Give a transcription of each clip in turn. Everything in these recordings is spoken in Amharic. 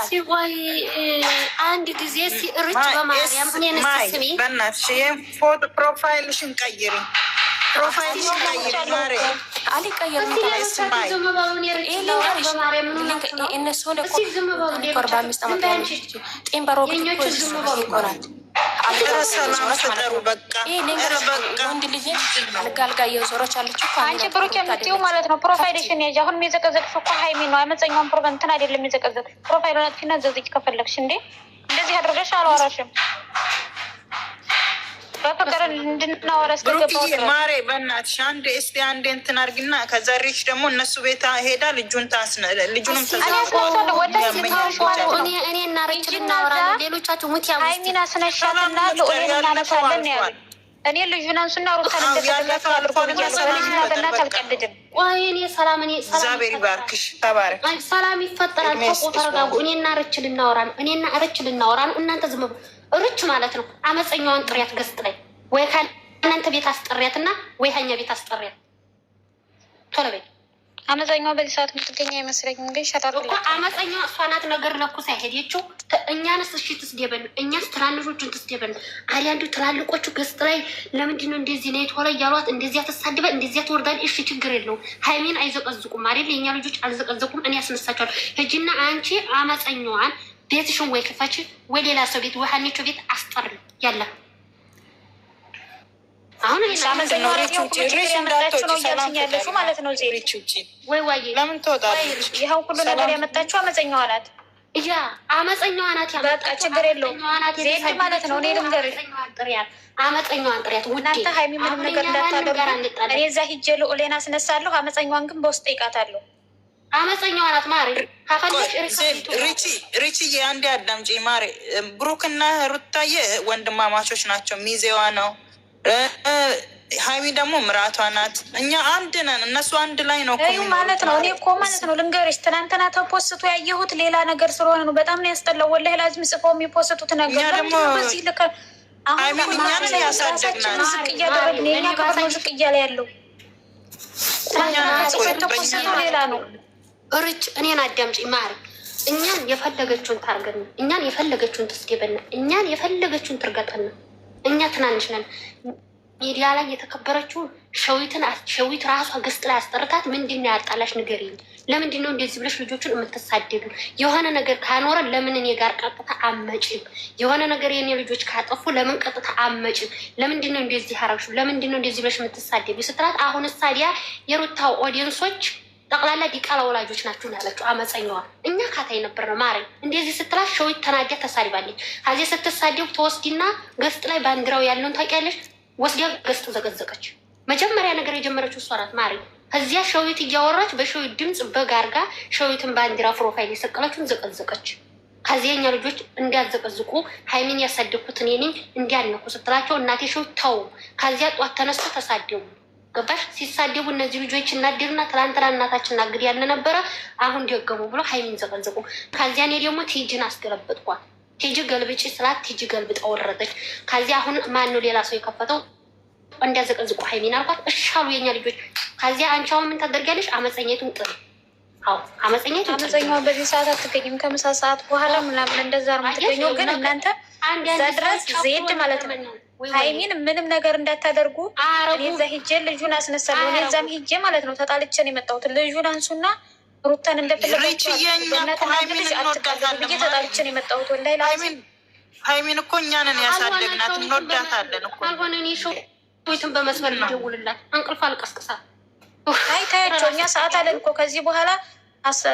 ሲቆይ አንድ ጊዜ ሲርጭ በማርያም እኔን ስሚ በእናትሽ ፎቶ ፕሮፋይልሽን ቀይሪ። ፕሮፋይልሽን ቀይሪ ማሬ። አልቀየርም እነሱ አንቺ ብሩክ የምትይው ማለት ነው። ፕሮፋይልሽን ያዥ። አሁን የሚዘቀዘቅሽ እኮ ሀይሚ ነው። አመፀኛውን እንትን አይደለም የሚዘቀዘቅሽ። ፕሮፋይሉን አጥፊና ዘዝቂ ከፈለግሽ። እንዴ እንደዚህ አድርገሽ አልዋራሽም። በፍቅር እንድናወራ ብሩክዬ ማሬ በእናትሽ አንዴ እስቲ አንዴ እንትን አድርጊና ከዛ ሪች ደግሞ እነሱ ቤታ ሄዳ ልጁንም እኔ እና ሪች ልናወራለን። ሌሎቻችሁ ሙት ያው ሀይሚና ስነሻትና ልኡሌን እናነሳለን ነው ያሉት። እኔ ልጁን አንሱና ሩታን እንደተደረገ አድርጎ ልጅና በእናትህ አልቀልድም። ቆይ እኔ ሰላም እግዚአብሔር ይባርክሽ። ተባረክ። ሰላም ይፈጠራል። ተረጋጉ። እኔና ሪች ልናወራ ነው። እናንተ ዝም ርች ማለት ነው። አመፀኛዋን ጥሪያት ገስጥ ላይ ወይ ከእናንተ ቤት አስጠሪያትና ወይ ሀኛ ቤት አስጠሪያት። ቶሎ በይ። አመፀኛዋ በዚህ ሰዓት የምትገኝ አይመስለኝም። ግን ሸጣር እኮ አመፀኛዋ እሷ ናት። ነገር ለኩሳ ሄደችው። እኛንስ እሺ ትስደበን፣ እኛስ ትናንሾቹን ትስደበን። አሊያንዱ ትላልቆቹ ገስጥ ላይ ለምንድነው እንደዚህ ነው ቶሎ እያሏት እንደዚያ ተሳድበን እንደዚያ ትወርዳል። እሺ ችግር የለውም። ሀይሜን አይዘቀዝቁም አይደል? የእኛ ልጆች አልዘቀዘቁም። እኔ ያስነሳቸዋል። ሂጂና አንቺ አመፀኛዋን ቤትሽን ወይ ክፈች ወይ ሌላ ሰው ቤት ወይ ሀኒቾ ቤት አስጠሪ። ያለ አሁን ያለችው ማለት ነው። ወይ ወይ ለምን ትወጣለች? ይኸው ሁሉ ነገር ያመጣችው አመፀኛዋ ናት። ያ አመፀኛዋ ናት። በቃ ችግር የለውም። ዜድ ማለት ነው። እኔ ልንገርሽ አመፀኛዋን ጥሪያት። እናንተ ሀይሚ ምንም ነገር እንዳታደርጉ። እኔ እዛ ሂጄ ልኡሌን አስነሳለሁ። አመፀኛዋን ግን በውስጥ ጠይቃታለሁ። አመፀኛዋ ናት ማሬ። ሪችዬ አንዴ አዳምጪ ማሬ። ብሩክና ሩታዬ ወንድማማቾች ናቸው። ሚዜዋ ነው። ሀይሚ ደግሞ ምራቷ ናት። እኛ አንድ ነን። እነሱ አንድ ላይ ነው ማለት ነው። እኔ እኮ ማለት ነው ልንገርሽ፣ ትናንትና ተፖስቶ ያየሁት ሌላ ነገር ስለሆነ ነው። በጣም ነው ያስጠላው። ወላሂ ላዝም ጽፈው የሚፖስቱት ነገር ደግሞ በዚህ ልክ ሀይሚን እኛን ያሳደግናል። ዝቅ እያደረግን የኛ ክብር ነው ዝቅ እያለ ያለው። ተፖስቶ ሌላ ነው። ርች እኔን አዳምጪ ማሪ። እኛን የፈለገችውን ታርገን፣ እኛን የፈለገችውን ትስደበን፣ እኛን የፈለገችውን ትርገጠን። እኛ ትናንሽ ነን። ሚዲያ ላይ የተከበረችውን ሸዊት ራሷ ገስጥ ላይ አስጠርታት ምንድን ነው ያጣላሽ ንገሪኝ። ለምንድን ነው እንደዚህ ብለሽ ልጆቹን የምትሳደዱ? የሆነ ነገር ካኖረ ለምን እኔ ጋር ቀጥታ አመጭም? የሆነ ነገር የኔ ልጆች ካጠፉ ለምን ቀጥታ አመጭም? ለምንድን ነው እንደዚህ ያረግሹ? ለምንድን ነው እንደዚህ ብለሽ የምትሳደዱ ስትላት፣ አሁን ሳዲያ የሩታው ኦዲየንሶች ጠቅላላ ዲቃላ ወላጆች ናችሁ ያለችው አመፀኛዋ። እኛ ካታይ ነበር ነው ማረኝ። እንደዚህ ስትላት ሸዊት ተናዲያ ተሳድባለች። ከዚህ ስትሳደቡ ተወስዲና ገስጥ ላይ ባንዲራው ያለውን ታውቂያለሽ? ወስዲያ ገስጥ ዘቀዘቀች። መጀመሪያ ነገር የጀመረችው እሷ ናት ማረኝ። ከዚያ ሸዊት እያወራች በሸዊት ድምፅ በጋርጋ ሸዊትን ባንዲራ ፕሮፋይል የሰቀለችውን ዘቀዘቀች። ከዚያ እኛ ልጆች እንዲያዘቀዝቁ ሀይሚን ያሳደግኩት እኔ ነኝ እንዲያነኩ ስትላቸው እናቴ ሸዊት ተው። ከዚያ ጧት ተነስቶ ተሳደቡ። ገባሽ? ሲሳደቡ እነዚህ ልጆች እናድርና ትላንትና እናታችን እናግድ ያለ ነበረ። አሁን ደገሙ ብሎ ሀይሚን ዘቀዘቁ። ከዚያ እኔ ደግሞ ቲጂን አስገለበጥኳት። ቲጂ ገልብጭ ስላት ቲጂ ገልብጣ ወረደች። ከዚያ አሁን ማነው ሌላ ሰው የከፈተው እንዲያዘቀዝቁ ሀይሚን አልኳት። እሻሉ የኛ ልጆች። ከዚያ አንቺ አሁን ምን ታደርጊያለሽ? አመፀኛቱን ጥሪ። አዎ አመፀኛውን በዚህ ሰዓት አትገኝም። ከምሳ ሰዓት በኋላ ምናምን እንደዛ ነው የምትገኘው። ግን እናንተ እዛ ድረስ ዜድ ማለት ነው ሀይሚን ምንም ነገር እንዳታደርጉ። እኔ እዛ ሂጄ ልጁን አስነሳለሁ። እኔ እዛም ሂጄ ማለት ነው ተጣልቼን የመጣሁት ልጁን አንሱና ሩታን እንደፈለጋችሁ ተጣልቼን የመጣሁት ወላሂ ሀይሚን እኮ እኛንን ያሳደግናት እንወዳታለን እኮ። አልሆነ እኔ ሾይትን በመስመር ልደውልላት እንቅልፍ አልቀስቅሳ። አይ ታያቸው። እኛ ሰዓት አለን እኮ ከዚህ በኋላ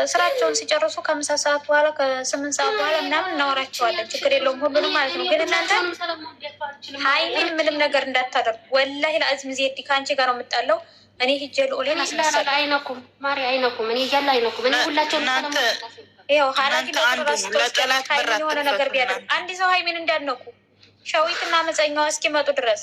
ስራቸውን ሲጨርሱ ከምሳ ሰዓት በኋላ ከ8 ሰዓት በኋላ ምናምን እናወራቸዋለን። ችግር የለውም ሁሉንም ማለት ነው። ግን እናንተ ሀይሚን ምንም ነገር እንዳታደርጉ። ወላሂ ለአዝም ዜድ ከአንቺ ጋር ነው የምጣለው። እኔ ሂጄ ልኡሌን አስነሳለሁ። አይነኩም ማሪ አይነኩም። እኔ እያለ አይነኩም። እኔ ሁላቸውን ይኸው ኃላፊነት ራስ ተወስደ ሀይሚን የሆነ ነገር ቢያደርግ አንድ ሰው ሀይሚን እንዳነኩ ሸዊትና አመፀኛዋ እስኪመጡ ድረስ